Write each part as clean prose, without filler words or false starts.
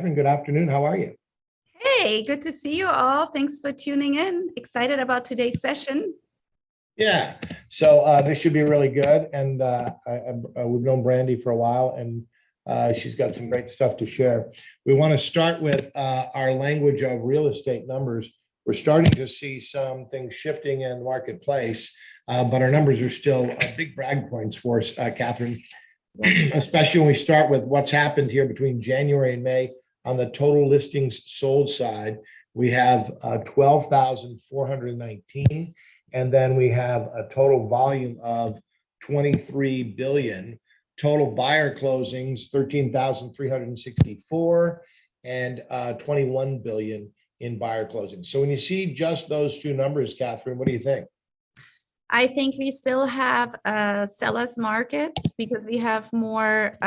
Kathrin, good afternoon. How are you? Hey, good to see you all. Thanks for tuning in. Excited about today's session. Yeah, so this should be really good. And we've known Brandy for a while, and she's got some great stuff to share. We want to start with our language of real estate numbers. We're starting to see some things shifting in the marketplace, but our numbers are still big brag points for us, Kathrin, especially when we start with what's happened here between January and May. On the total listings sold side, we have 12,419, and then we have a total volume of 23 billion. Total buyer closings 13,364, and 21 billion in buyer closings. So when you see just those two numbers, Kathrin, what do you think? I think we still have a seller's market because we have more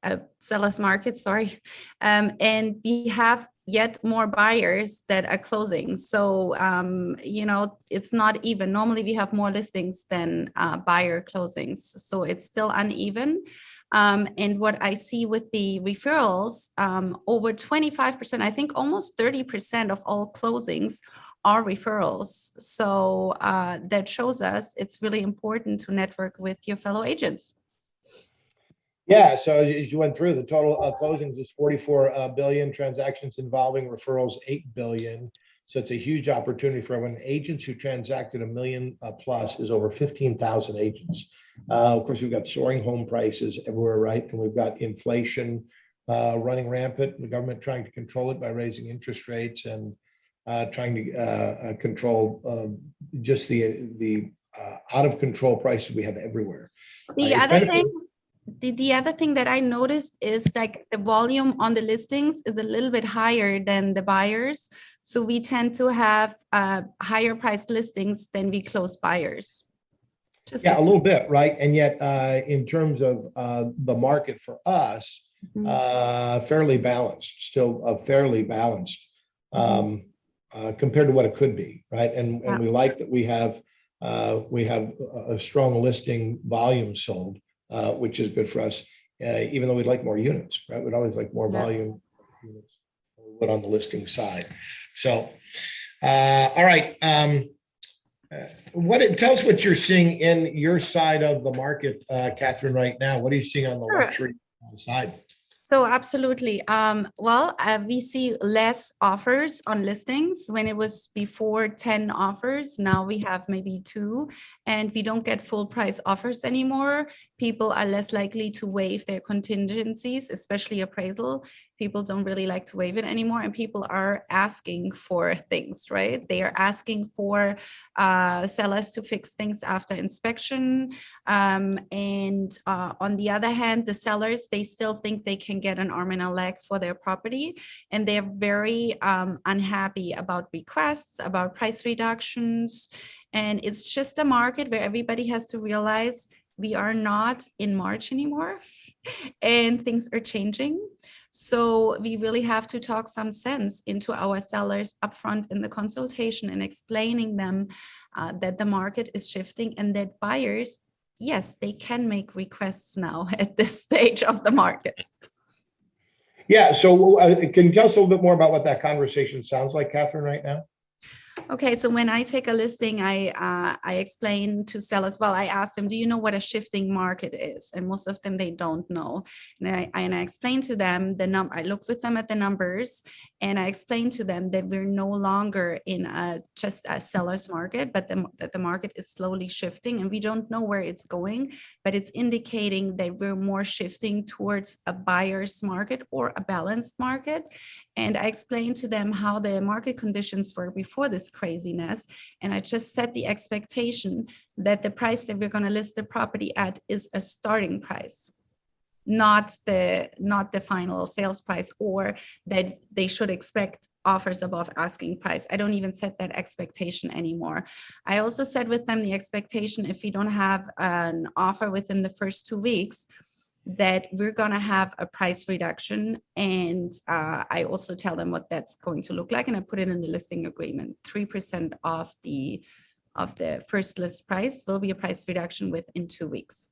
a seller's market, sorry. And we have yet more buyers that are closing. So, it's not even. Normally we have more listings than buyer closings. So it's still uneven. And what I see with the referrals, over 25%, I think almost 30% of all closings are referrals. So that shows us it's really important to network with your fellow agents. Yeah, so as you went through, the total closings is 44 billion, transactions involving referrals 8 billion. So it's a huge opportunity for everyone. Agents who transacted a million plus is over 15,000 agents. Of course, we've got soaring home prices everywhere, right? And we've got inflation running rampant, the government trying to control it by raising interest rates and trying to control just the out of control prices we have everywhere. The other thing that I noticed is like the volume on the listings is a little bit higher than the buyers. So we tend to have higher priced listings than we close buyers. Yeah, a little bit, right? And yet in terms of the market for us, fairly balanced, still fairly balanced compared to what it could be, right? And we like that we have a strong listing volume sold. Which is good for us, even though we'd like more units, right? We'd always like more volume units than we would on the listing side. So, all right. Tell us what you're seeing in your side of the market, Kathrin, right now. What are you seeing on the luxury side? So absolutely. We see less offers on listings. When it was before 10 offers, now we have maybe 2, and we don't get full price offers anymore. People are less likely to waive their contingencies, especially appraisal. People don't really like to waive it anymore, and people are asking for things, right? They are asking for sellers to fix things after inspection. And on the other hand, the sellers, they still think they can get an arm and a leg for their property, and they're very unhappy about requests, about price reductions. And it's just a market where everybody has to realize we are not in March anymore and things are changing. So we really have to talk some sense into our sellers upfront in the consultation and explaining them that the market is shifting and that buyers, yes, they can make requests now at this stage of the market. Yeah, so can you tell us a little bit more about what that conversation sounds like, Kathrin, right now? Okay, so when I take a listing, I explain to sellers, well, I ask them, do you know what a shifting market is? And most of them, they don't know. And I explain to them I look with them at the numbers, and I explain to them that we're no longer in just a seller's market, but that the market is slowly shifting, and we don't know where it's going, but it's indicating that we're more shifting towards a buyer's market or a balanced market. And I explained to them how the market conditions were before this craziness. And I just set the expectation that the price that we're going to list the property at is a starting price, not the final sales price, or that they should expect offers above asking price. I don't even set that expectation anymore. I also said with them the expectation, if we don't have an offer within the first 2 weeks, that we're going to have a price reduction. And I also tell them what that's going to look like. And I put it in the listing agreement. 3% of the first list price will be a price reduction within 2 weeks.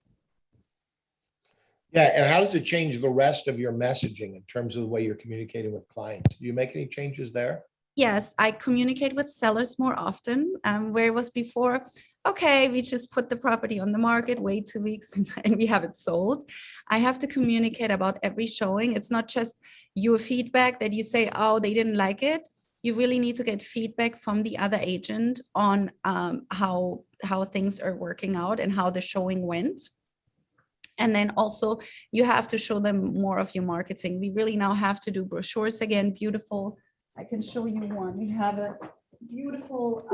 Yeah, and how does it change the rest of your messaging in terms of the way you're communicating with clients? Do you make any changes there? Yes, I communicate with sellers more often, where it was before, okay, we just put the property on the market, wait 2 weeks and we have it sold. I have to communicate about every showing. It's not just your feedback that you say, oh, they didn't like it. You really need to get feedback from the other agent on how things are working out and how the showing went. And then also you have to show them more of your marketing. We really now have to do brochures again, beautiful. I can show you one. We have a beautiful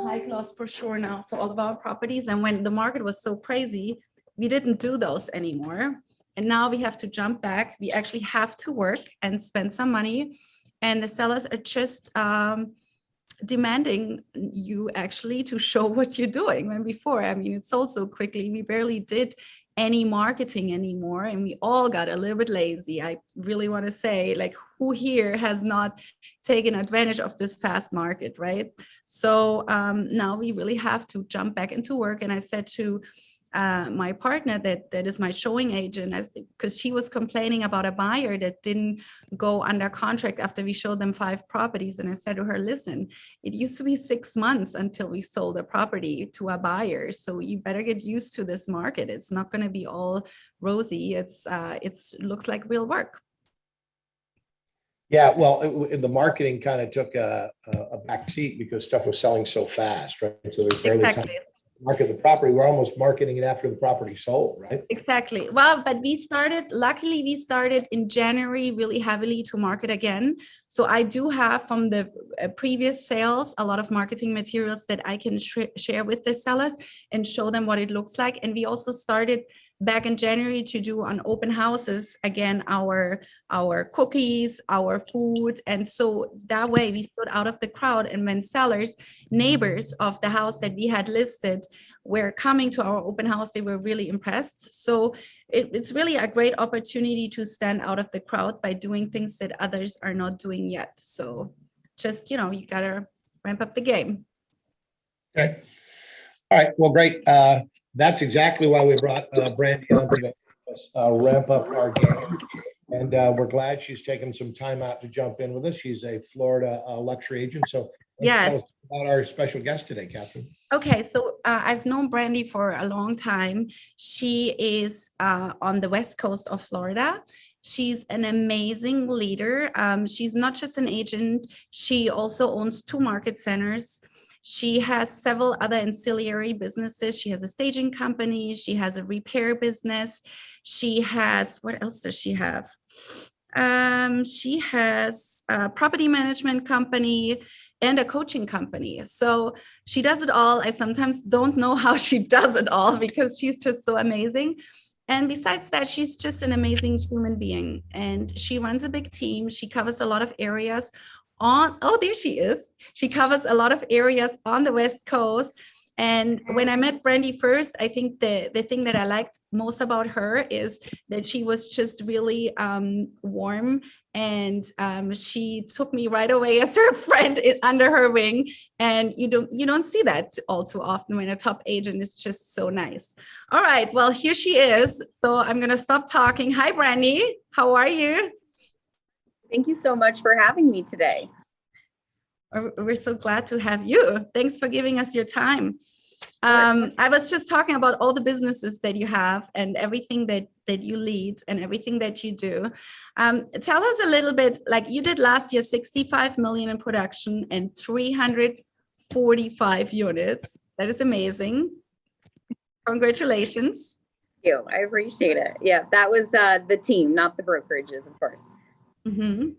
high gloss brochure now for all of our properties. And when the market was so crazy, we didn't do those anymore. And now we have to jump back. We actually have to work and spend some money. And the sellers are just demanding you actually to show what you're doing. When before, I mean, it sold so quickly, we barely did any marketing anymore, and we all got a little bit lazy. I really want to say, like, who here has not taken advantage of this fast market, right? So now we really have to jump back into work. And I said to my partner that is my showing agent, because she was complaining about a buyer that didn't go under contract after we showed them 5 properties. And I said to her, listen, it used to be 6 months until we sold a property to a buyer. So you better get used to this market. It's not going to be all rosy. It's looks like real work. Yeah, well, the marketing kind of took a back seat because stuff was selling so fast, right? So there's barely time Exactly. to market the property. We're almost marketing it after the property sold, right? Exactly. Well, but luckily we started in January really heavily to market again. So I do have from the previous sales, a lot of marketing materials that I can share with the sellers and show them what it looks like. And we also started back in January to do on open houses, again, our cookies, our food. And so that way we stood out of the crowd. And when sellers, neighbors of the house that we had listed were coming to our open house, they were really impressed. So it's really a great opportunity to stand out of the crowd by doing things that others are not doing yet. So just, you gotta ramp up the game. Okay. All right. Well, great. That's exactly why we brought Brandy on today. Ramp up our game. And we're glad she's taken some time out to jump in with us. She's a Florida luxury agent. So tell us about our special guest today, Kathrin. Okay, so I've known Brandy for a long time. She is on the West Coast of Florida. She's an amazing leader. She's not just an agent. She also owns 2 market centers. She has several other ancillary businesses. She has a staging company. She has a repair business. She has, what else does she have? She has a property management company and a coaching company. So she does it all. I sometimes don't know how she does it all because she's just so amazing. And besides that, she's just an amazing human being. And she runs a big team. She covers a lot of areas there she is. She covers a lot of areas on the West Coast. And when I met Brandy first, I think the thing that I liked most about her is that she was just really warm, and she took me right away as her friend under her wing. And you don't see that all too often when a top agent is just so nice. All right, well, here she is. So I'm gonna stop talking. Hi, Brandy. How are you? Thank you so much for having me today. We're so glad to have you. Thanks for giving us your time. I was just talking about all the businesses that you have and everything that you lead and everything that you do. Tell us a little bit, like you did last year, 65 million in production and 345 units. That is amazing. Congratulations. Thank you. I appreciate it. Yeah, that was the team, not the brokerages, of course. Mm-hmm.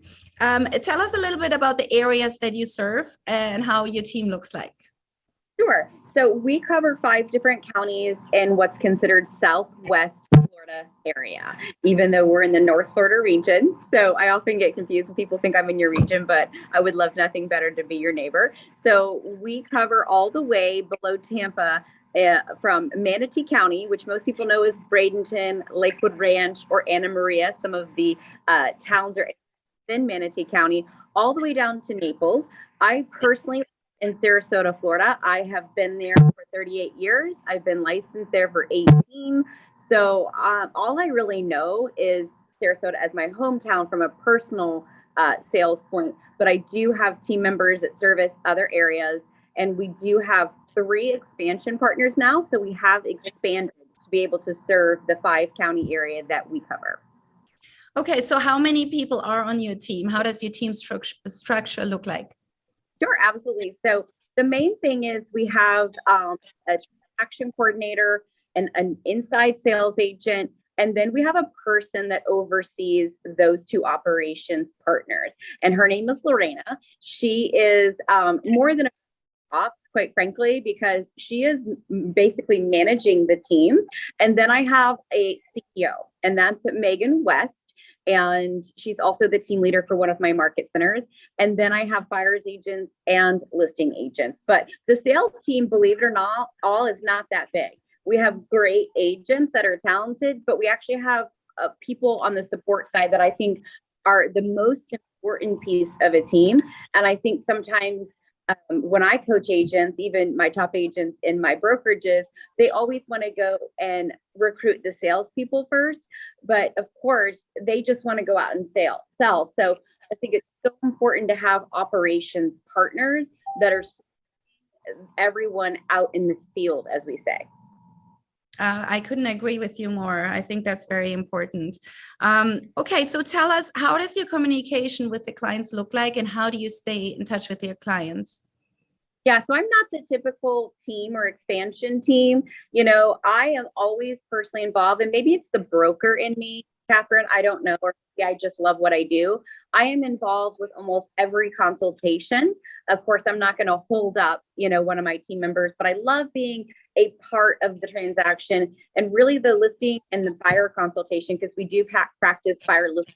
Tell us a little bit about the areas that you serve and how your team looks like. Sure. So we cover 5 different counties in what's considered Southwest Florida area, even though we're in the North Florida region. So I often get confused when people think I'm in your region, but I would love nothing better to be your neighbor. So we cover all the way below Tampa, from Manatee County, which most people know as Bradenton, Lakewood Ranch, or Anna Maria. Some of the towns are in Manatee County, all the way down to Naples. I personally in Sarasota, Florida. I have been there for 38 years. I've been licensed there for 18. So all I really know is Sarasota as my hometown from a personal sales point, but I do have team members that service other areas, and we do have 3 expansion partners now. So we have expanded to be able to serve the 5-county area that we cover. Okay, so how many people are on your team? How does your team structure look like? Sure, absolutely. So the main thing is we have a transaction coordinator and an inside sales agent, and then we have a person that oversees those 2 operations partners, and her name is Lorena. She is more than a ops, quite frankly, because she is basically managing the team. And then I have a CEO, and that's Megan West. And she's also the team leader for one of my market centers. And then I have buyers agents and listing agents. But the sales team, believe it or not, all is not that big. We have great agents that are talented, but we actually have people on the support side that I think are the most important piece of a team. And I think sometimes when I coach agents, even my top agents in my brokerages, they always want to go and recruit the salespeople first. But of course, they just want to go out and sell. So I think it's so important to have operations partners that are everyone out in the field, as we say. I couldn't agree with you more. I think that's very important. Okay, so tell us, how does your communication with the clients look like, and how do you stay in touch with your clients? Yeah, so I'm not the typical team or expansion team. You know, I am always personally involved, and maybe it's the broker in me, Kathrin, I don't know, or maybe I just love what I do. I am involved with almost every consultation. Of course, I'm not going to hold up, one of my team members, but I love being a part of the transaction and really the listing and the buyer consultation, because we do practice buyer listing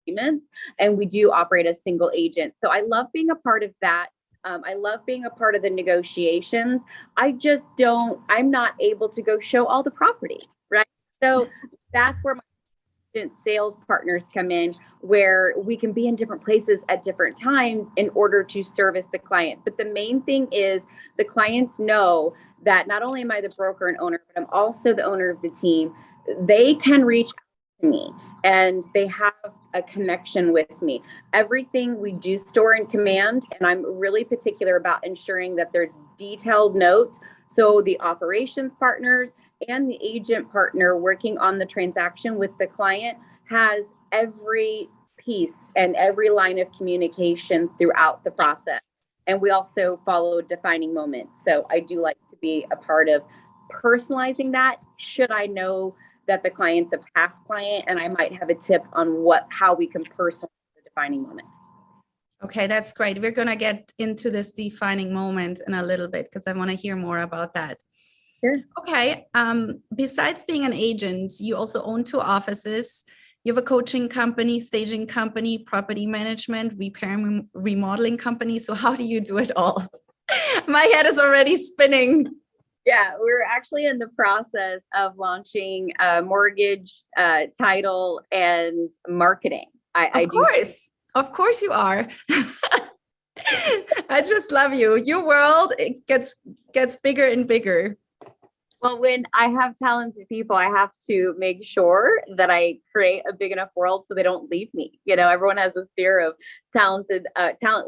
agreements, and we do operate as single agent. So I love being a part of that. I love being a part of the negotiations. I'm not able to go show all the property, right? So that's where my sales partners come in, where we can be in different places at different times in order to service the client. But the main thing is the clients know that not only am I the broker and owner, but I'm also the owner of the team. They can reach out to me and they have a connection with me. Everything we do store in command, and I'm really particular about ensuring that there's detailed notes. So the operations partners and the agent partner working on the transaction with the client has every piece and every line of communication throughout the process. And we also follow defining moments. So I do like to be a part of personalizing that, should I know that the client's a past client and I might have a tip on how we can personalize the defining moment. Okay, that's great. We're going to get into this defining moment in a little bit because I want to hear more about that. Sure. Okay. Besides being an agent, you also own 2 offices. You have a coaching company, staging company, property management, repair and remodeling company. So how do you do it all? My head is already spinning. Yeah, we're actually in the process of launching mortgage, title, and marketing. Of course you are. I just love you. Your world, it gets bigger and bigger. Well, when I have talented people, I have to make sure that I create a big enough world so they don't leave me. Everyone has a fear of talent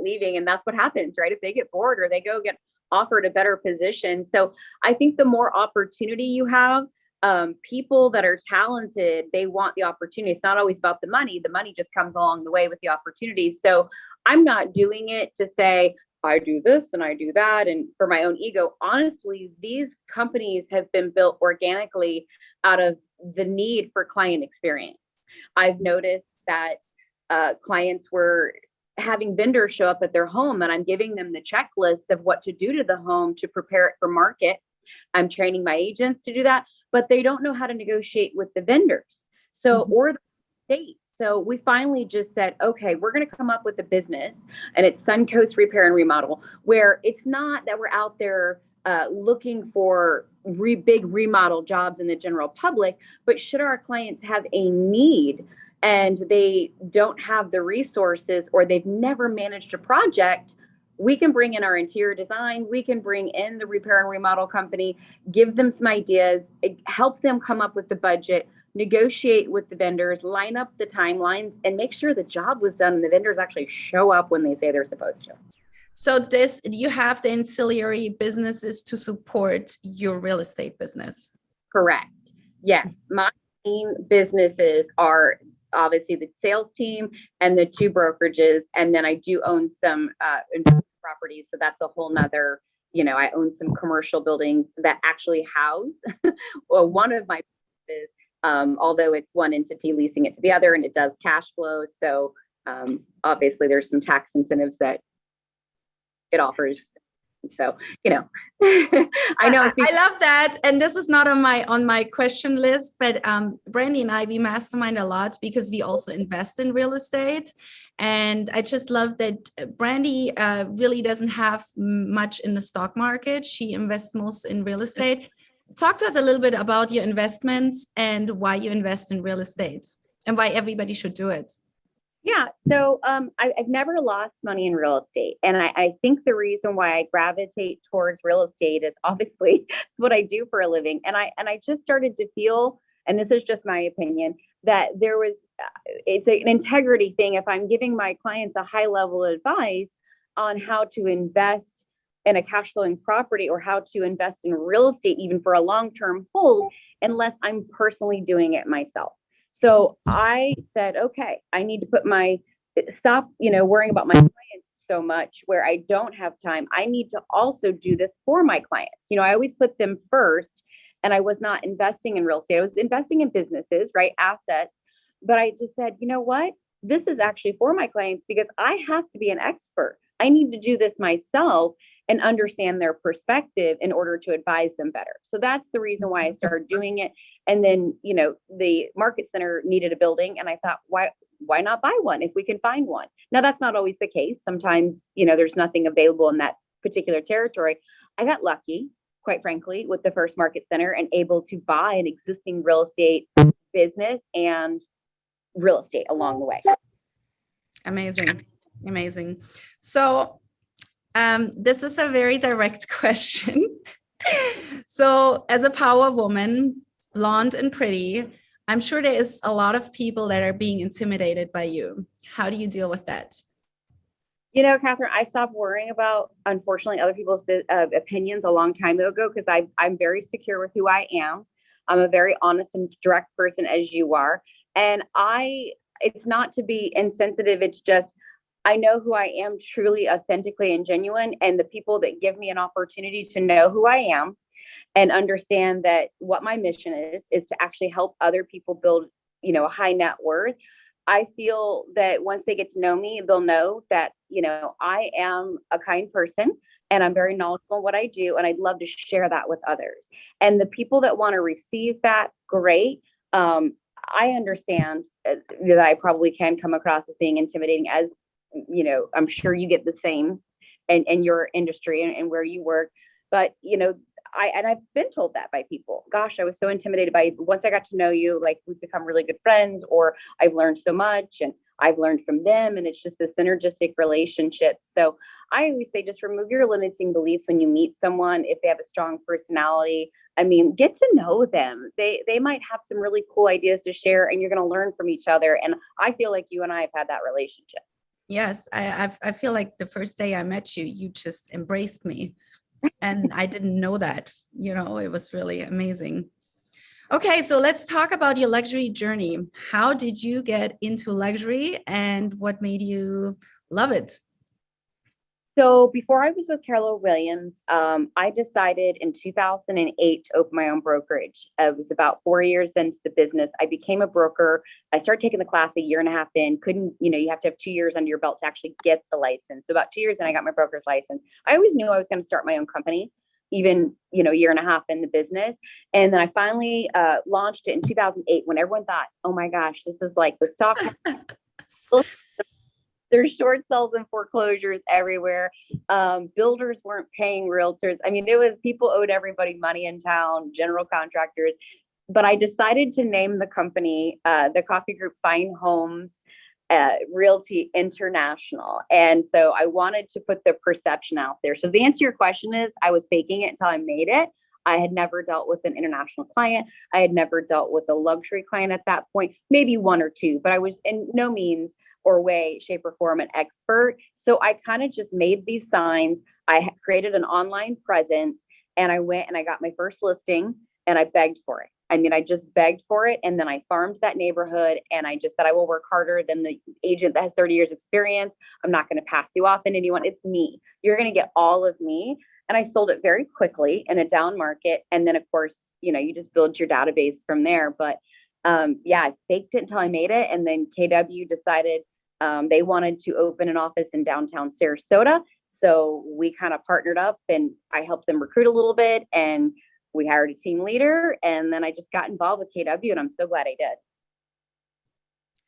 leaving, and that's what happens, right? If they get bored or they go get offered a better position. So I think the more opportunity you have, people that are talented, they want the opportunity. It's not always about the money. The money just comes along the way with the opportunity. So I'm not doing it to say, I do this and I do that, and for my own ego. Honestly, these companies have been built organically out of the need for client experience. I've noticed that clients were having vendors show up at their home, and I'm giving them the checklist of what to do to the home to prepare it for market. I'm training my agents to do that, but they don't know how to negotiate with the vendors. Or the state. So we finally just said, okay, we're going to come up with a business, and it's Suncoast Repair and Remodel, where it's not that we're out there looking for big remodel jobs in the general public, but should our clients have a need and they don't have the resources or they've never managed a project, we can bring in our interior design, we can bring in the repair and remodel company, give them some ideas, help them come up with the budget, negotiate with the vendors, line up the timelines, and make sure the job was done and the vendors actually show up when they say they're supposed to. So you have the ancillary businesses to support your real estate business. Correct. Yes. My main businesses are obviously the sales team and the 2 brokerages. And then I do own some properties. So that's a whole nother, I own some commercial buildings that actually house well, one of my businesses, although it's one entity leasing it to the other, and it does cash flow. So obviously there's some tax incentives that it offers. So, I know I love that. And this is not on my question list, but Brandy and I, we mastermind a lot because we also invest in real estate. And I just love that Brandy really doesn't have much in the stock market. She invests most in real estate. Talk to us a little bit about your investments and why you invest in real estate and why everybody should do it. Yeah. So I've never lost money in real estate. And I think the reason why I gravitate towards real estate is obviously it's what I do for a living. And I just started to feel, and this is just my opinion, that it's an integrity thing. If I'm giving my clients a high level advice on how to invest in a cash flowing property or how to invest in real estate, even for a long-term hold, unless I'm personally doing it myself. So I said, okay, I need to stop, worrying about my clients so much where I don't have time. I need to also do this for my clients. I always put them first, and I was not investing in real estate. I was investing in businesses, right? Assets. But I just said, you know what? This is actually for my clients because I have to be an expert. I need to do this myself and understand their perspective in order to advise them better. So that's the reason why I started doing it. And then, the market center needed a building, and I thought, why not buy one if we can find one? Now, that's not always the case. Sometimes, there's nothing available in that particular territory. I got lucky, quite frankly, with the first market center and able to buy an existing real estate business and real estate along the way. Amazing. Amazing. So this is a very direct question. So as a power woman, blonde and pretty, I'm sure there is a lot of people that are being intimidated by you. How do you deal with that? Kathrin, I stopped worrying about, unfortunately, other people's opinions a long time ago because I'm very secure with who I am. I'm a very honest and direct person, as you are. And it's not to be insensitive. It's just, I know who I am truly, authentically, and genuine. And the people that give me an opportunity to know who I am and understand that what my mission is to actually help other people build, a high net worth. I feel that once they get to know me, they'll know that, I am a kind person and I'm very knowledgeable in what I do. And I'd love to share that with others. And the people that want to receive that, great. I understand that I probably can come across as being intimidating, as, I'm sure you get the same in your industry and where you work. But, I've been told that by people. Gosh, I was so intimidated by you. Once I got to know you, like we've become really good friends, or I've learned so much and I've learned from them. And it's just a synergistic relationship. So I always say, just remove your limiting beliefs when you meet someone. If they have a strong personality, get to know them. They might have some really cool ideas to share, and you're going to learn from each other. And I feel like you and I have had that relationship. Yes, I feel like the first day I met you, you just embraced me. And I didn't know that, it was really amazing. Okay, so let's talk about your luxury journey. How did you get into luxury and what made you love it? So before I was with Keller Williams, I decided in 2008 to open my own brokerage. It was about 4 years into the business. I became a broker. I started taking the class a year and a half in. You have to have 2 years under your belt to actually get the license. So about 2 years in, I got my broker's license. I always knew I was going to start my own company, even, a year and a half in the business. And then I finally launched it in 2008 when everyone thought, oh my gosh, this is like the stock. There's short sales and foreclosures everywhere. Builders weren't paying realtors. It was people owed everybody money in town, general contractors. But I decided to name the company, the coffee group, Fine Homes, Realty International. And so I wanted to put the perception out there. So the answer to your question is I was faking it until I made it. I had never dealt with an international client. I had never dealt with a luxury client at that point, maybe one or two, but I was in no means or way, shape, or form an expert. So I kind of just made these signs. I created an online presence, and I went and I got my first listing, and I begged for it. I mean, I just begged for it. And then I farmed that neighborhood, and I just said, I will work harder than the agent that has 30 years experience. I'm not going to pass you off on anyone. It's me. You're going to get all of me. And I sold it very quickly in a down market. And then, of course, you just build your database from there. But yeah, I faked it until I made it. And then KW decided they wanted to open an office in downtown Sarasota. So we kind of partnered up, and I helped them recruit a little bit, and we hired a team leader. And then I just got involved with KW, and I'm so glad I did.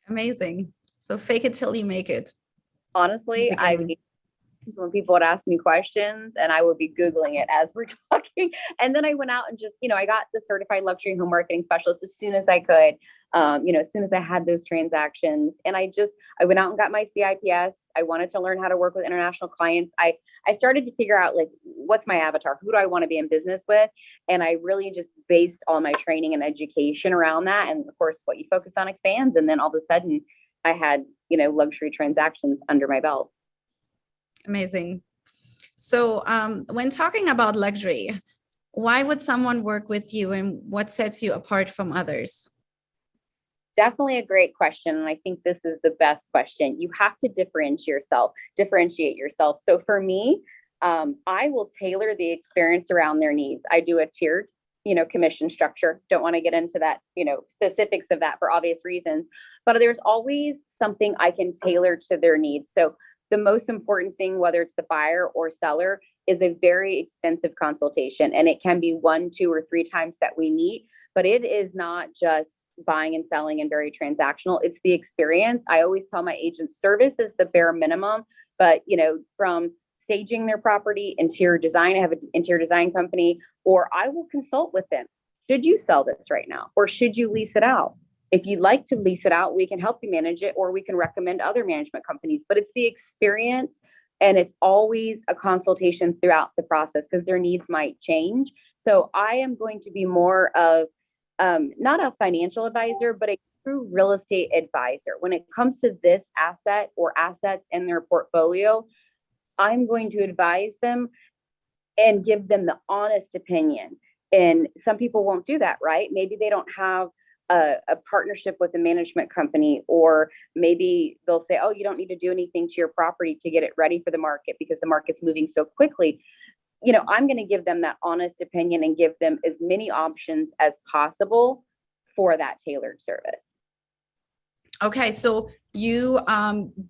Amazing. So fake it till you make it. Honestly, when people would ask me questions, and I would be Googling it as we're talking. And then I went out and just, I got the certified luxury home marketing specialist as soon as I could, as soon as I had those transactions. And I went out and got my CIPS. I wanted to learn how to work with international clients. I started to figure out, like, what's my avatar? Who do I want to be in business with? And I really just based all my training and education around that. And of course, what you focus on expands. And then all of a sudden I had, luxury transactions under my belt. Amazing. So when talking about luxury, why would someone work with you, and what sets you apart from others? Definitely a great question. And I think this is the best question. You have to differentiate yourself. So for me, I will tailor the experience around their needs. I do a tiered, commission structure. Don't want to get into that, specifics of that for obvious reasons, but there's always something I can tailor to their needs. So the most important thing, whether it's the buyer or seller, is a very extensive consultation. And it can be 1, 2, or 3 times that we meet, but it is not just buying and selling and very transactional. It's the experience. I always tell my agents service is the bare minimum, but from staging their property, interior design, I have an interior design company, or I will consult with them. Should you sell this right now? Or should you lease it out? If you'd like to lease it out, we can help you manage it, or we can recommend other management companies. But it's the experience, and it's always a consultation throughout the process because their needs might change. So I am going to be more of not a financial advisor, but a true real estate advisor. When it comes to this asset or assets in their portfolio, I'm going to advise them and give them the honest opinion. And some people won't do that, right? Maybe they don't have a partnership with a management company, or maybe they'll say, oh, you don't need to do anything to your property to get it ready for the market because the market's moving so quickly. I'm going to give them that honest opinion and give them as many options as possible for that tailored service. Okay, so you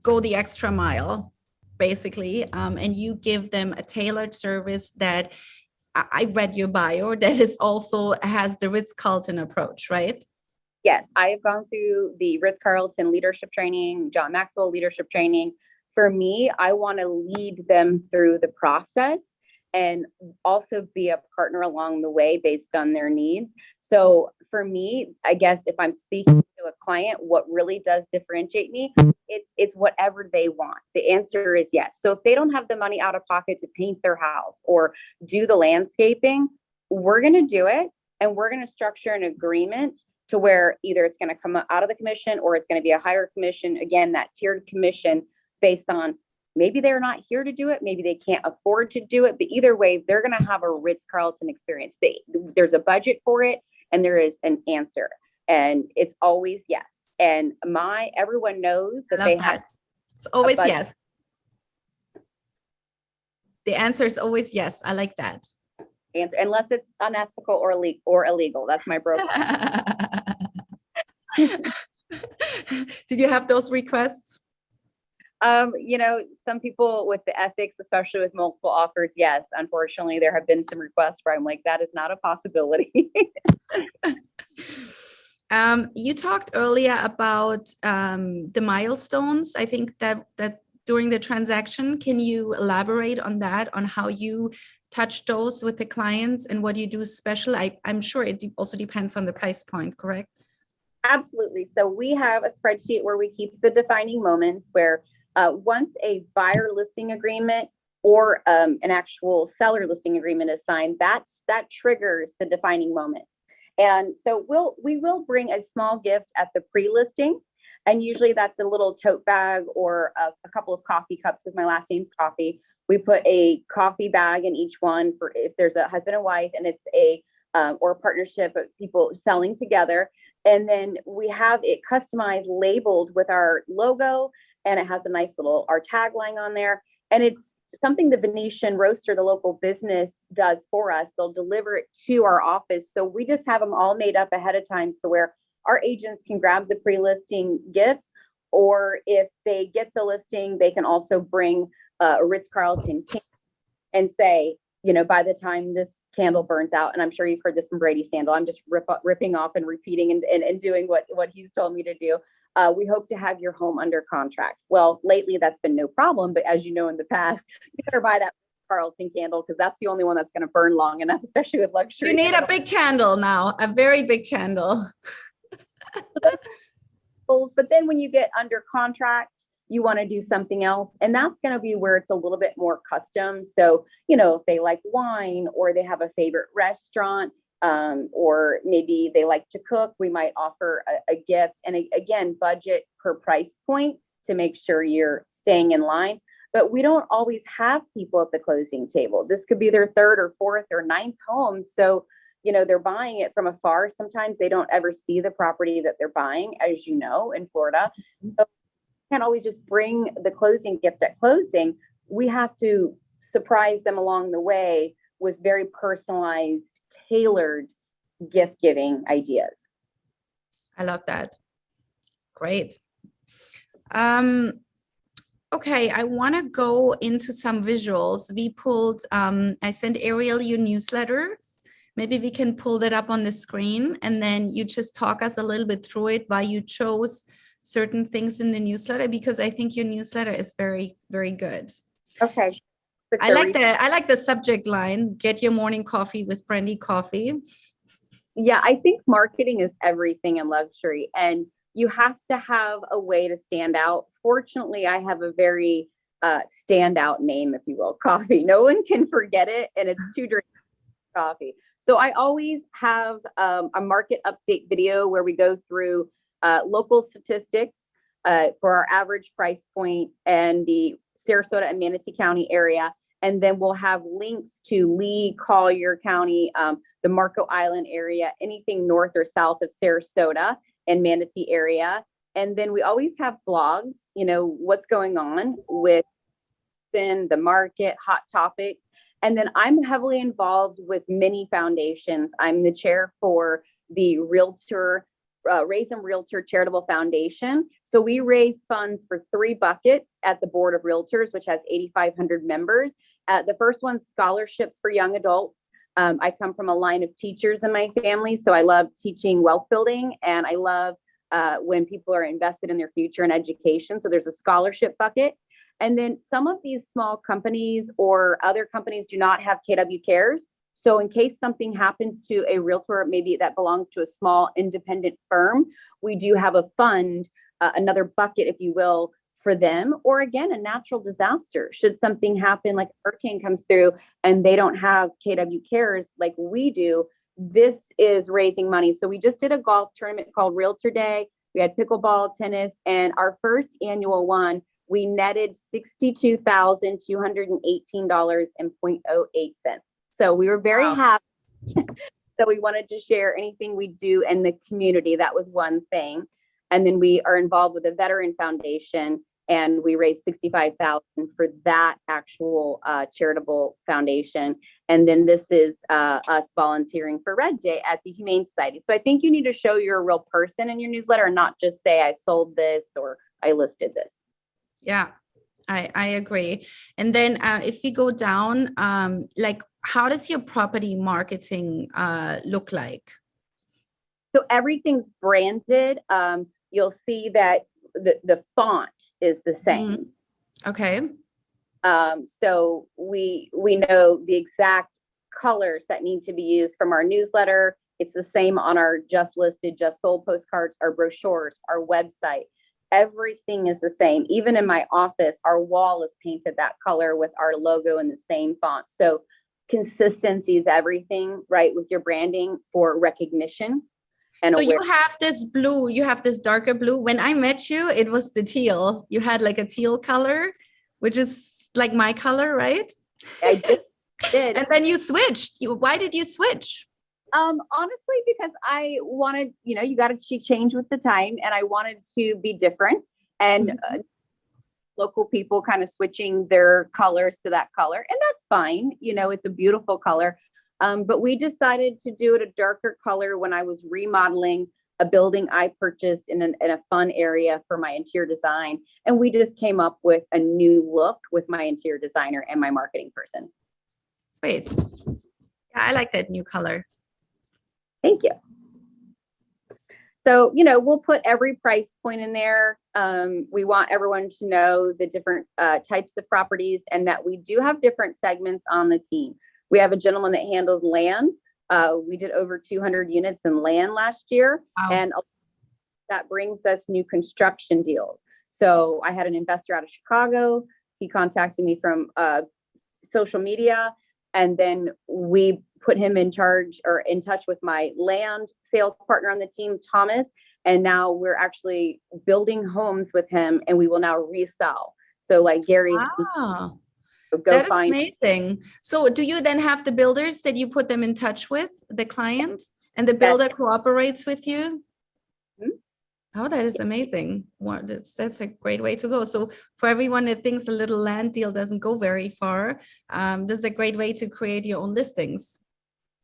go the extra mile, basically, and you give them a tailored service that I read your bio, that is also has the RitzCarlton approach, right? Yes, I have gone through the RitzCarlton leadership training, John Maxwell leadership training. For me, I want to lead them through the process and also be a partner along the way based on their needs. So for me, I guess if I'm speaking to a client, what really does differentiate me, it's whatever they want. The answer is yes. So if they don't have the money out of pocket to paint their house or do the landscaping, we're going to do it. And we're going to structure an agreement to where either it's going to come out of the commission or it's going to be a higher commission. Again, that tiered commission based on maybe they're not here to do it. Maybe they can't afford to do it. But either way, they're going to have a RitzCarlton experience. There's a budget for it, and there is an answer. And it's always yes. And everyone knows that they have. It's always yes. The answer is always yes. I like that. Answer, unless it's unethical or illegal. That's my broker. Did you have those requests? Some people with the ethics, especially with multiple offers, yes. Unfortunately, there have been some requests where I'm like, that is not a possibility. You talked earlier about the milestones. I think that during the transaction, can you elaborate on that, on how you touch those with the clients and what you do special? I'm sure it also depends on the price point, correct? Absolutely. So we have a spreadsheet where we keep the defining moments where once a buyer listing agreement or an actual seller listing agreement is signed, that triggers the defining moments. And so we will bring a small gift at the pre-listing. And usually that's a little tote bag or a couple of coffee cups, because my last name's Coffey. We put a coffee bag in each one for if there's a husband and wife and it's a or a partnership of people selling together. And then we have it customized, labeled with our logo, and it has a nice little, our tagline on there. And it's something the Venetian Roaster, the local business, does for us. They'll deliver it to our office. So we just have them all made up ahead of time. So where our agents can grab the pre-listing gifts, or if they get the listing, they can also bring a RitzCarlton and say, you know, by the time this candle burns out, and I'm sure you've heard this from Brady Sandal, I'm just ripping off and repeating and doing what he's told me to do. We hope to have your home under contract. Well, lately that's been no problem, but as you know, in the past, you better buy that Carlton candle because that's the only one that's going to burn long enough, especially with luxury. You need a big candle now, a very big candle. But then when you get under contract, you want to do something else. And that's going to be where it's a little bit more custom. So, you know, if they like wine or they have a favorite restaurant, or maybe they like to cook, we might offer a gift. And again, budget per price point to make sure you're staying in line. But we don't always have people at the closing table. This could be their third or fourth or ninth home. So, you know, they're buying it from afar. Sometimes they don't ever see the property that they're buying, as you know, in Florida. So can't always just bring the closing gift at closing. We have to surprise them along the way with very personalized, tailored gift giving ideas. I love that. Great. Okay, I want to go into some visuals. We pulled, I sent Ariel your newsletter. Maybe we can pull that up on the screen and then you just talk us a little bit through it, why you chose certain things in the newsletter, because I think your newsletter is very, very good. Okay. I like the subject line, get your morning coffee with Brandy Coffey. Yeah, I think marketing is everything in luxury and you have to have a way to stand out. Fortunately, I have a very standout name, if you will, Coffey. No one can forget it and it's 2 drinks of coffee. So I always have a market update video where we go through local statistics for our average price point and the Sarasota and Manatee County area. And then we'll have links to Lee, Collier County, the Marco Island area, anything north or south of Sarasota and Manatee area. And then we always have blogs, you know, what's going on within the market, hot topics. And then I'm heavily involved with many foundations. I'm the chair for the Raise and Realtor Charitable Foundation. So we raise funds for 3 buckets at the Board of Realtors, which has 8,500 members. The first one's scholarships for young adults. I come from a line of teachers in my family, so I love teaching wealth building, and I love when people are invested in their future and education. So there's a scholarship bucket. And then some of these small companies or other companies do not have KW Cares. So in case something happens to a realtor, maybe that belongs to a small independent firm, we do have a fund, another bucket, if you will, for them. Or again, a natural disaster. Should something happen, like a hurricane comes through and they don't have KW Cares like we do, this is raising money. So we just did a golf tournament called Realtor Day. We had pickleball, tennis, and our first annual one, we netted $62,218.08. So we were very happy. So we wanted to share anything we do in the community. That was one thing. And then we are involved with a veteran foundation and we raised $65,000 for that actual charitable foundation. And then this is us volunteering for Red Day at the Humane Society. So I think you need to show you're a real person in your newsletter and not just say I sold this or I listed this. Yeah, I agree. And then if we go down, like, how does your property marketing look like? So everything's branded. You'll see that the font is the same. Okay. So we know the exact colors that need to be used from our newsletter It's the same on our just listed, just sold postcards, our brochures, our website. Everything is the same. Even in my office, our wall is painted that color with our logo in the same font. So consistency is everything, right? With your branding for recognition. And so you have this blue, you have this darker blue. When I met you, it was the teal. You had like a teal color, which is like my color, right? I did. And then you switched. Why did you switch? Honestly, because I wanted, you got to change with the time, and I wanted to be different. And local people kind of switching their colors to that color, and that's fine. It's a beautiful color. But we decided to do it a darker color when I was remodeling a building I purchased in a fun area for my interior design. And we just came up with a new look with my interior designer and my marketing person. Sweet. Yeah, I like that new color. Thank you. So, we'll put every price point in there. We want everyone to know the different types of properties, and that we do have different segments on the team. We have a gentleman that handles land. We did over 200 units in land last year. Wow. And that brings us new construction deals. So I had an investor out of Chicago. He contacted me from social media, and then we put him in charge or in touch with my land sales partner on the team, Thomas. And now we're actually building homes with him, and we will now resell. So like Gary's. Wow. That is amazing. So do you then have the builders that you put them in touch with, the client, and the builder cooperates with you? Oh, that is amazing. That's a great way to go. So for everyone that thinks a little land deal doesn't go very far, this is a great way to create your own listings.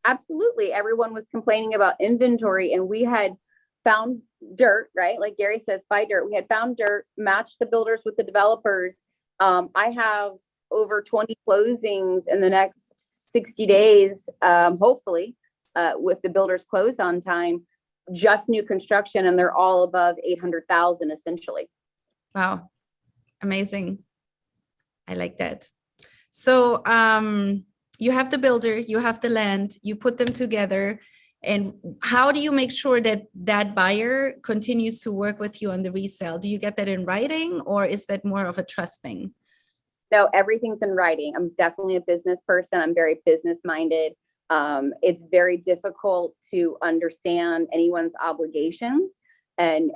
Absolutely. Everyone was complaining about inventory, and we had found dirt, right? Like Gary says, buy dirt. We had found dirt, matched the builders with the developers. I have over 20 closings in the next 60 days, hopefully, with the builders close on time, just new construction, and they're all above 800,000 essentially. Wow. Amazing. I like that. So you have the builder, you have the land, you put them together. And how do you make sure that that buyer continues to work with you on the resale? Do you get that in writing, or is that more of a trust thing? No, everything's in writing. I'm definitely a business person. I'm very business minded. It's very difficult to understand anyone's obligations and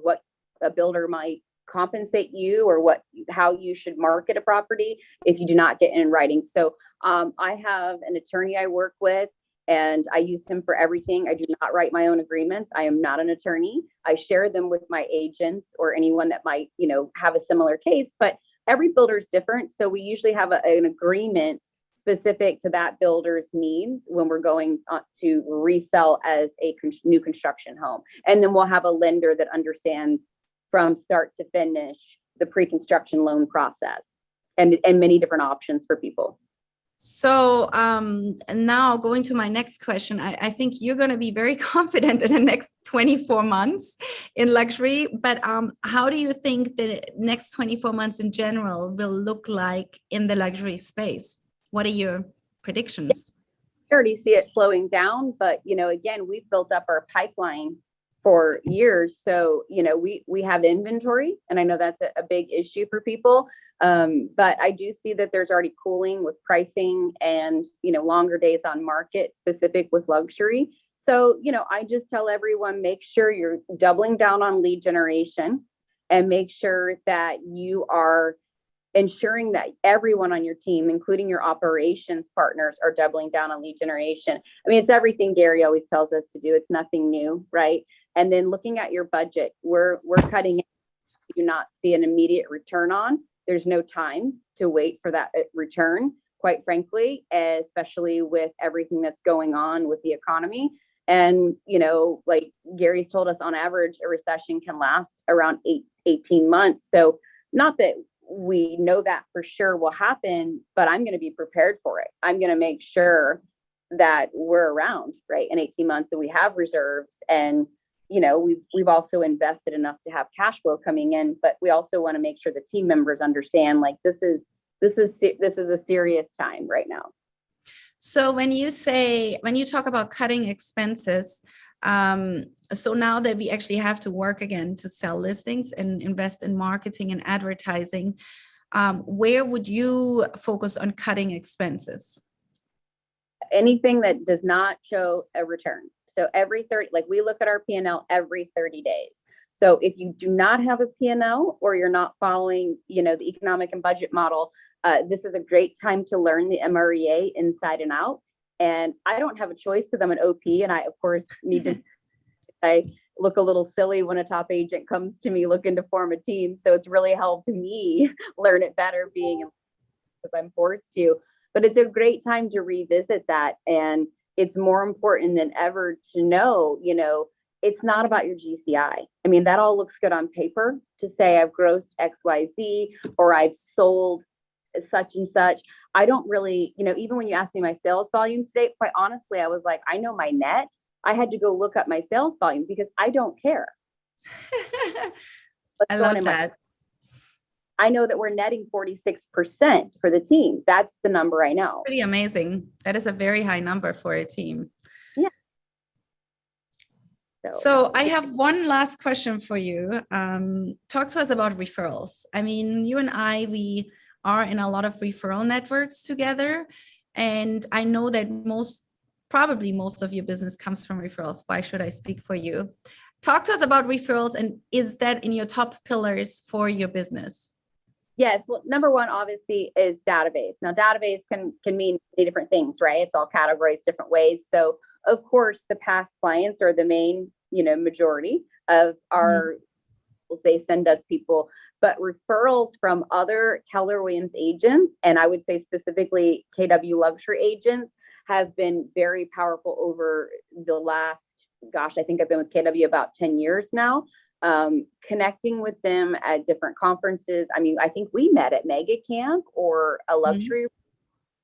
what a builder might compensate you, or how you should market a property if you do not get in writing. So I have an attorney I work with, and I use him for everything. I do not write my own agreements. I am not an attorney. I share them with my agents or anyone that might, have a similar case, but every builder is different. So we usually have an agreement specific to that builder's needs when we're going to resell as a new construction home. And then we'll have a lender that understands from start to finish the pre-construction loan process and many different options for people. So now going to my next question, I think you're going to be very confident in the next 24 months in luxury, but how do you think the next 24 months in general will look like in the luxury space? What are your predictions? I already see it slowing down, but again, we've built up our pipeline for years. So, we have inventory, and I know that's a big issue for people. But I do see that there's already cooling with pricing and, longer days on market specific with luxury. So, I just tell everyone, make sure you're doubling down on lead generation, and make sure that you are ensuring that everyone on your team, including your operations partners, are doubling down on lead generation. I mean, it's everything Gary always tells us to do. It's nothing new, right? And then looking at your budget, we're cutting it. You do not see an immediate return on. There's no time to wait for that return, quite frankly, especially with everything that's going on with the economy. And, like Gary's told us, on average, a recession can last around 18 months. So not that we know that for sure will happen, but I'm going to be prepared for it. I'm going to make sure that we're around, right, in 18 months, and we have reserves. And we've also invested enough to have cash flow coming in, but we also want to make sure the team members understand, like, this is a serious time right now. So when you talk about cutting expenses, so now that we actually have to work again to sell listings and invest in marketing and advertising, where would you focus on cutting expenses? Anything that does not show a return. So every 30, like we look at our P&L every 30 days. So if you do not have a P&L or you're not following, the economic and budget model, this is a great time to learn the MREA inside and out. And I don't have a choice because I'm an OP and I, of course, need to, I look a little silly when a top agent comes to me looking to form a team. So it's really helped me learn it better being because I'm forced to. But it's a great time to revisit that. And it's more important than ever to know, it's not about your GCI. I mean, that all looks good on paper to say I've grossed XYZ or I've sold such and such. I don't really, even when you asked me my sales volume today, quite honestly, I was like, I know my net. I had to go look up my sales volume because I don't care. I love that. I know that we're netting 46% for the team. That's the number I know. Pretty amazing. That is a very high number for a team. Yeah. So I have one last question for you. Talk to us about referrals. I mean, you and I, we are in a lot of referral networks together. And I know that probably most of your business comes from referrals. Why should I speak for you? Talk to us about referrals, and is that in your top pillars for your business? Yes. Well, number one, obviously, is database. Now, database can mean many different things, right? It's all categorized different ways. So, of course, the past clients are the main, majority of our, they send us people, but referrals from other Keller Williams agents, and I would say specifically KW luxury agents, have been very powerful over the last, I think I've been with KW about 10 years now. Connecting with them at different conferences. I mean, I think we met at Mega Camp or a luxury,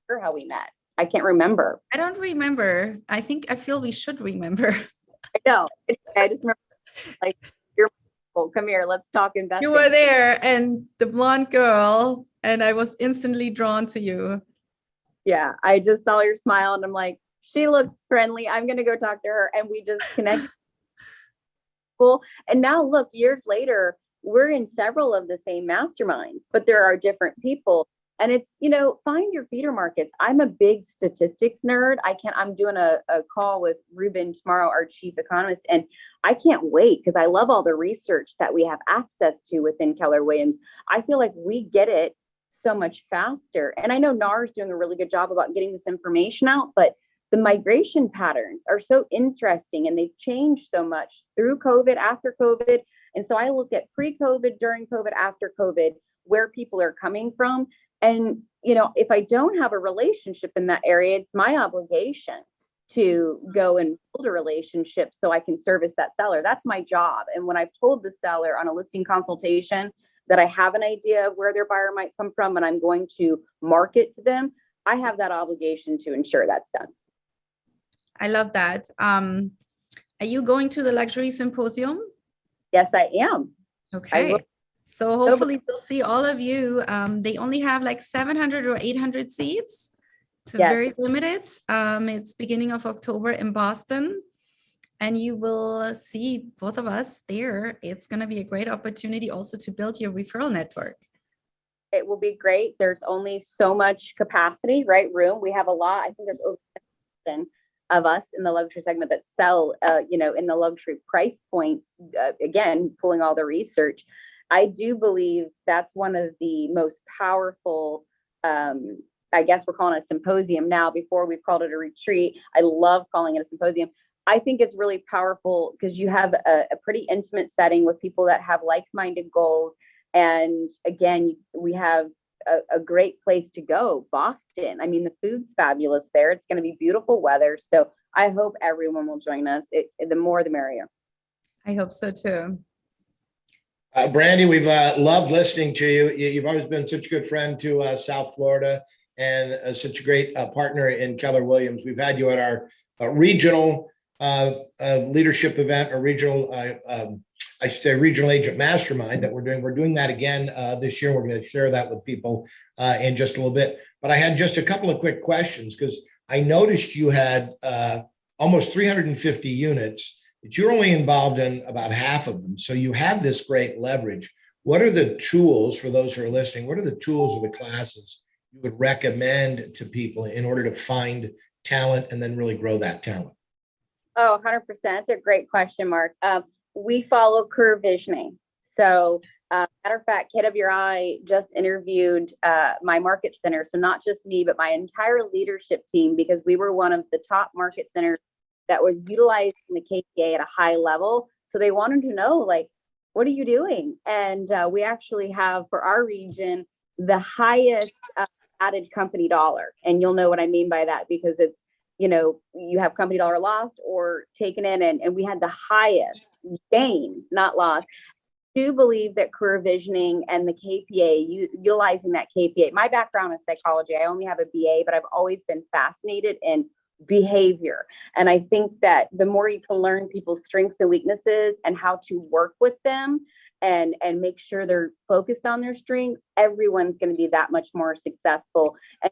or how we met. I can't remember. I don't remember. I feel we should remember. I know. I just remember like, come here, let's talk investing. You were there and the blonde girl, and I was instantly drawn to you. Yeah. I just saw your smile and I'm like, she looks friendly. I'm going to go talk to her. And we just connected. And now look, years later, we're in several of the same masterminds, but there are different people. And it's, find your feeder markets. I'm a big statistics nerd. I'm doing a call with Ruben tomorrow, our chief economist, and I can't wait because I love all the research that we have access to within Keller Williams. I feel like we get it so much faster. And I know NAR's doing a really good job about getting this information out, but the migration patterns are so interesting and they've changed so much through COVID, after COVID. And so I look at pre-COVID, during COVID, after COVID, where people are coming from. And, if I don't have a relationship in that area, it's my obligation to go and build a relationship so I can service that seller. That's my job. And when I've told the seller on a listing consultation that I have an idea of where their buyer might come from and I'm going to market to them, I have that obligation to ensure that's done. I love that. Are you going to the luxury symposium? Yes, I am. Okay. So hopefully we'll see all of you. They only have like 700 or 800 seats. It's very limited. It's beginning of October in Boston. And you will see both of us there. It's going to be a great opportunity also to build your referral network. It will be great. There's only so much capacity, right? Room. We have a lot. I think there's over 10,000 of us in the luxury segment that sell, in the luxury price points, again, pulling all the research. I do believe that's one of the most powerful, I guess we're calling it a symposium now. Before we've called it a retreat. I love calling it a symposium. I think it's really powerful because you have a pretty intimate setting with people that have like-minded goals. And again, we have a great place to go, Boston. I mean, the food's fabulous there. It's going to be beautiful weather. So I hope everyone will join us. The more, the merrier. I hope so too. Brandy, we've loved listening to you. You've always been such a good friend to South Florida and such a great partner in Keller Williams. We've had you at our regional leadership event, or regional, I should say regional agent mastermind that we're doing. We're doing that again this year. We're going to share that with people in just a little bit. But I had just a couple of quick questions because I noticed you had almost 350 units, but you're only involved in about half of them. So you have this great leverage. What are the tools for those who are listening? What are the tools or the classes you would recommend to people in order to find talent and then really grow that talent? Oh, 100%. That's a great question, Mark. We follow career visioning. So, matter of fact, KWI just interviewed my market center. So not just me, but my entire leadership team, because we were one of the top market centers that was utilizing the KPA at a high level. So they wanted to know, like, what are you doing? And we actually have, for our region, the highest added company dollar. And you'll know what I mean by that, because it's, you have company dollar lost or taken in, and we had the highest gain, not loss. I do believe that career visioning and the KPA, utilizing that KPA. My background is psychology. I only have a BA, but I've always been fascinated in behavior. And I think that the more you can learn people's strengths and weaknesses and how to work with them and make sure they're focused on their strengths, everyone's going to be that much more successful. And,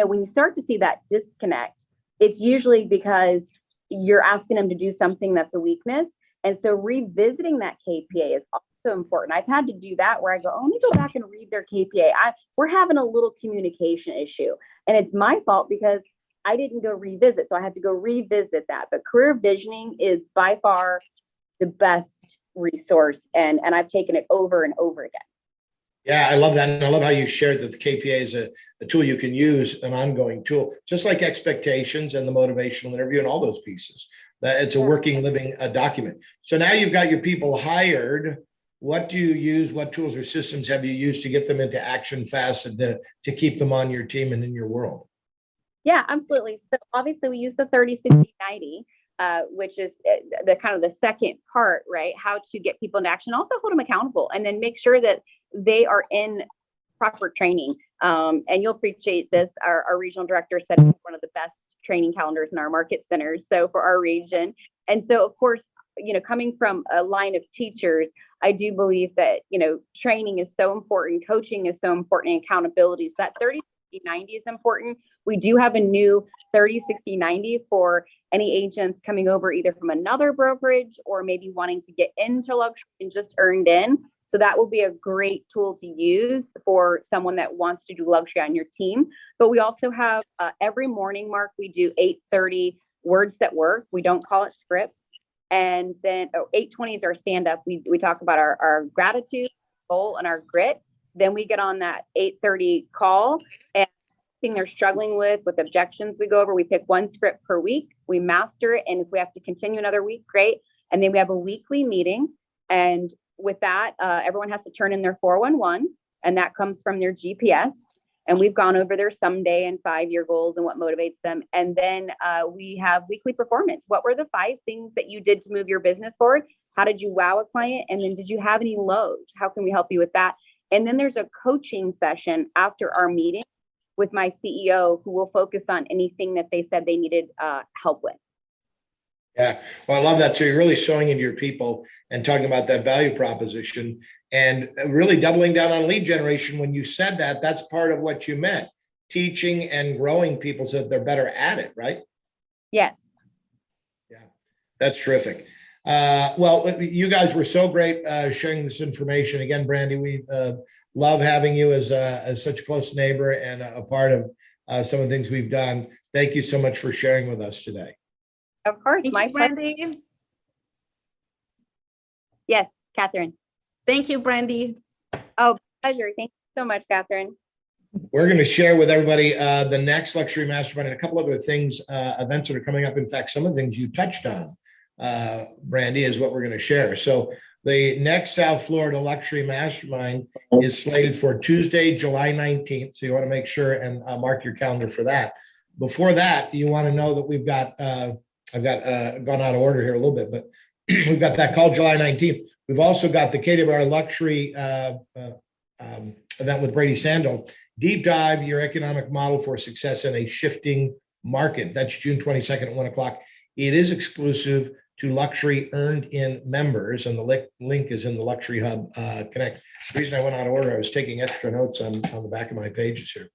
when you start to see that disconnect, it's usually because you're asking them to do something that's a weakness. And so revisiting that KPA is also important. I've had to do that where I go, let me go back and read their KPA. We're having a little communication issue. And it's my fault because I didn't go revisit. So I had to go revisit that. But career visioning is by far the best resource. And I've taken it over and over again. Yeah, I love that. And I love how you shared that the KPA is a tool you can use, an ongoing tool, just like expectations and the motivational interview and all those pieces. It's a working, living document. So now you've got your people hired. What do you use? What tools or systems have you used to get them into action fast and to keep them on your team and in your world? Yeah, absolutely. So obviously we use the 30, 60, 90, which is the kind of the second part, right? How to get people into action, also hold them accountable, and then make sure that they are in proper training. And you'll appreciate this. Our regional director said it's one of the best training calendars in our market centers. So for our region. And so, of course, coming from a line of teachers, I do believe that, training is so important. Coaching is so important, and accountability. So that 30, 60, 90 is important. We do have a new 30, 60, 90 for any agents coming over either from another brokerage or maybe wanting to get into luxury and just earned in. So that will be a great tool to use for someone that wants to do luxury on your team. But we also have every morning, Mark, we do 8:30 words that work. We don't call it scripts. And then 8:20 is our stand-up. We talk about our gratitude, goal, and our grit. Then we get on that 8:30 call, and anything they're struggling with objections, we go over. We pick one script per week. We master it. And if we have to continue another week, great. And then we have a weekly meeting. And with that, everyone has to turn in their 411, and that comes from their GPS. And we've gone over their someday and 5-year goals and what motivates them. And then we have weekly performance. What were the 5 things that you did to move your business forward? How did you wow a client? And then did you have any lows? How can we help you with that? And then there's a coaching session after our meeting with my CEO, who will focus on anything that they said they needed help with. Yeah, well, I love that. So you're really showing into your people and talking about that value proposition and really doubling down on lead generation. When you said that, that's part of what you meant, teaching and growing people so that they're better at it, right? Yes. Yeah, that's terrific. Well, you guys were so great sharing this information. Again, Brandy, we love having you as such a close neighbor and a part of some of the things we've done. Thank you so much for sharing with us today. Of course. Thank My you, Brandy. Yes, Kathrin. Thank you, Brandy. Oh, pleasure. Thank you so much, Kathrin. We're going to share with everybody the next Luxury Mastermind and a couple of other things, events that are coming up. In fact, some of the things you touched on, Brandy, is what we're going to share. So the next South Florida Luxury Mastermind is slated for Tuesday, July 19th. So you want to make sure and mark your calendar for that. Before that, you want to know that we've got, I've got gone out of order here a little bit, but we've got that call July 19th. We've also got the KWR Luxury event with Brady Sandel. Deep dive your economic model for success in a shifting market. That's June 22nd at 1 o'clock. It is exclusive to Luxury Earned In members, and the link is in the Luxury Hub Connect. The reason I went out of order, I was taking extra notes on the back of my pages here.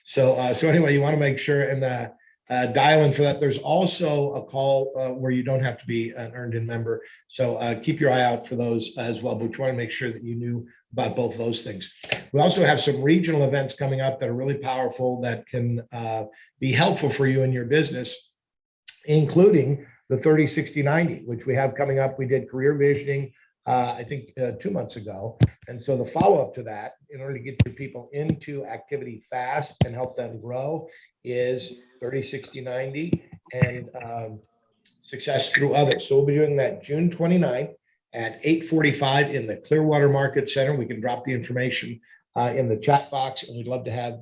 So anyway, you want to make sure and dial in for that. There's also a call where you don't have to be an earned-in member. So keep your eye out for those as well. But we want to make sure that you knew about both those things. We also have some regional events coming up that are really powerful that can be helpful for you in your business, including the 30, 60, 90, which we have coming up. We did career visioning, I think 2 months ago. And so the follow-up to that, in order to get your people into activity fast and help them grow, is 30, 60, 90 and success through others. So we'll be doing that June 29th at 8:45 in the Clearwater Market Center. We can drop the information in the chat box, and we'd love to have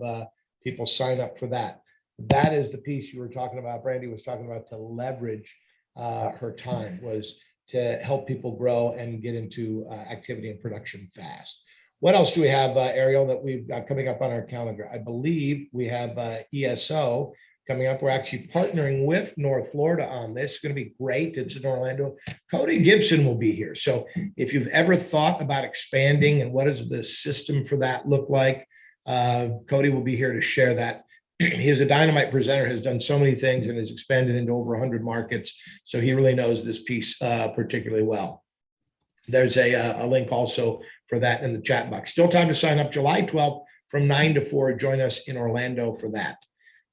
people sign up for that. That is the piece you were talking about, Brandy was talking about, to leverage her time, was to help people grow and get into activity and production fast. What else do we have, Ariel, that we've got coming up on our calendar? I believe we have ESO coming up. We're actually partnering with North Florida on this. It's going to be great. It's in Orlando. Cody Gibson will be here. So if you've ever thought about expanding and what does the system for that look like, Cody will be here to share that. He's a dynamite presenter, has done so many things and has expanded into over 100 markets. So he really knows this piece particularly well. There's a link also for that in the chat box. Still time to sign up. July 12th from 9 to 4. Join us in Orlando for that.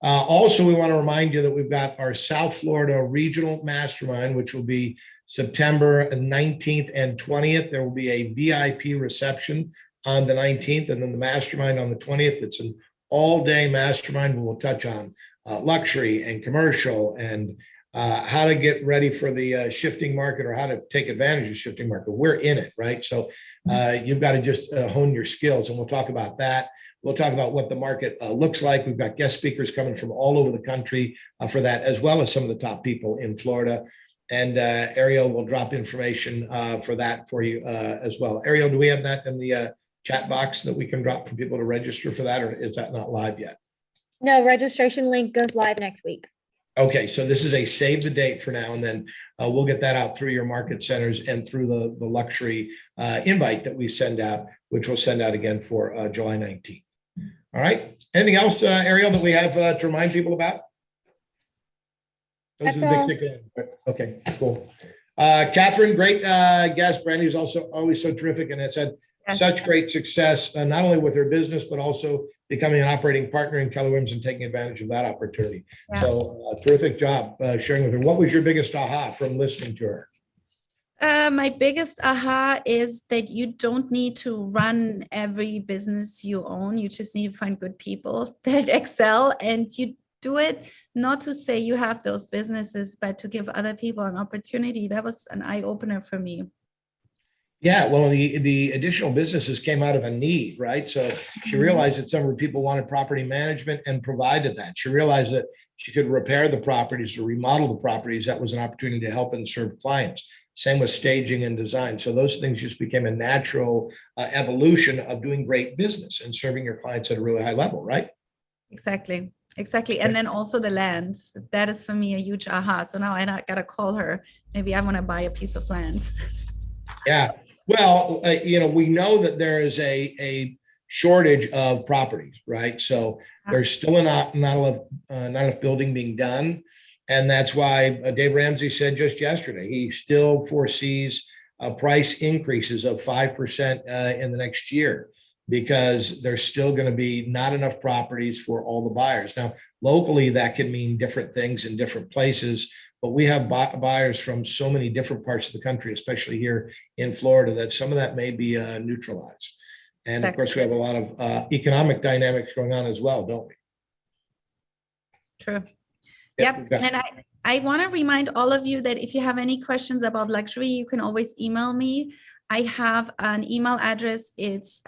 Also, we want to remind you that we've got our South Florida Regional Mastermind, which will be September 19th and 20th. There will be a VIP reception on the 19th and then the mastermind on the 20th. It's an all-day mastermind. We will touch on luxury and commercial and how to get ready for the shifting market, or how to take advantage of the shifting market. We're in it, right? So you've got to just hone your skills, and we'll talk about that. We'll talk about what the market looks like. We've got guest speakers coming from all over the country for that, as well as some of the top people in Florida. And Ariel will drop information for that for you as well. Ariel, do we have that in the chat box that we can drop for people to register for that, or is that not live yet? No, registration link goes live next week. Okay, so this is a save the date for now, and then we'll get that out through your market centers and through the luxury invite that we send out, which we'll send out again for July 19th. All right. Anything else, Ariel, that we have to remind people about? Those That's are all. the big ticket. Okay, cool. Kathrin, great guest. Brandy is also always so terrific and has had such great success, not only with her business, but also becoming an operating partner in Keller Williams and taking advantage of that opportunity. Yeah. So terrific job sharing with her. What was your biggest aha from listening to her? My biggest aha is that you don't need to run every business you own. You just need to find good people that excel, and you do it not to say you have those businesses, but to give other people an opportunity. That was an eye opener for me. Yeah, well, the additional businesses came out of a need, right? So she realized that some of her people wanted property management and provided that. She realized that she could repair the properties or remodel the properties. That was an opportunity to help and serve clients. Same with staging and design. So those things just became a natural evolution of doing great business and serving your clients at a really high level, right? Exactly. And then also the land. That is for me a huge aha. So now I got to call her. Maybe I want to buy a piece of land. Yeah. Well, we know that there is a shortage of properties, right? So there's still not enough building being done. And that's why Dave Ramsey said just yesterday, he still foresees price increases of 5% in the next year, because there's still going to be not enough properties for all the buyers. Now, locally, that can mean different things in different places, but we have buyers from so many different parts of the country, especially here in Florida, that some of that may be neutralized. And of course, we have a lot of economic dynamics going on as well, don't we? True. Yep. And I want to remind all of you that if you have any questions about luxury, you can always email me. I have an email address. It's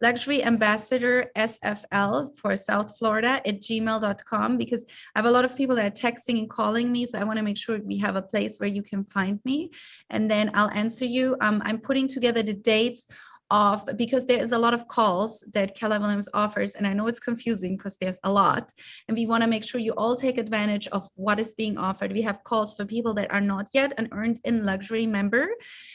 luxury ambassador SFL for South Florida @gmail.com, because I have a lot of people that are texting and calling me. So I want to make sure we have a place where you can find me, and then I'll answer you. I'm putting together the dates of, because there is a lot of calls that Keller Williams offers, and I know it's confusing because there's a lot, and we want to make sure you all take advantage of what is being offered. We have calls for people that are not yet an earned in luxury member,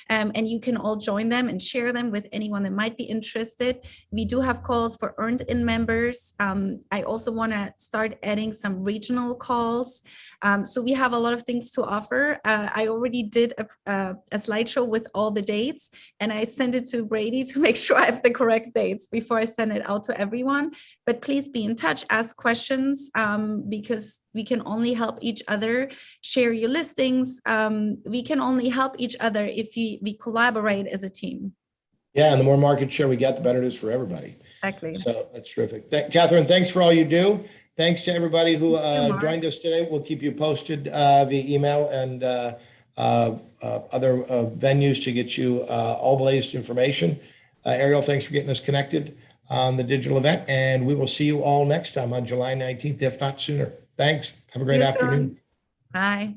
and you can all join them and share them with anyone that might be interested. We do have calls for earned in members. I also want to start adding some regional calls. So we have a lot of things to offer. I already did a slideshow with all the dates, and I sent it to Brady to make sure I have the correct dates before I send it out to everyone. But please be in touch, ask questions, because we can only help each other. Share your listings. We can only help each other if we collaborate as a team. Yeah, and the more market share we get, the better it is for everybody. Exactly. So that's terrific. Kathrin, thanks for all you do. Thanks to everybody who Mark. joined us today. We'll keep you posted via email and other venues to get you all the latest information. Ariel, thanks for getting us connected on the digital event, and we will see you all next time on July 19th, if not sooner. Thanks. Have a great See you soon. afternoon. Bye.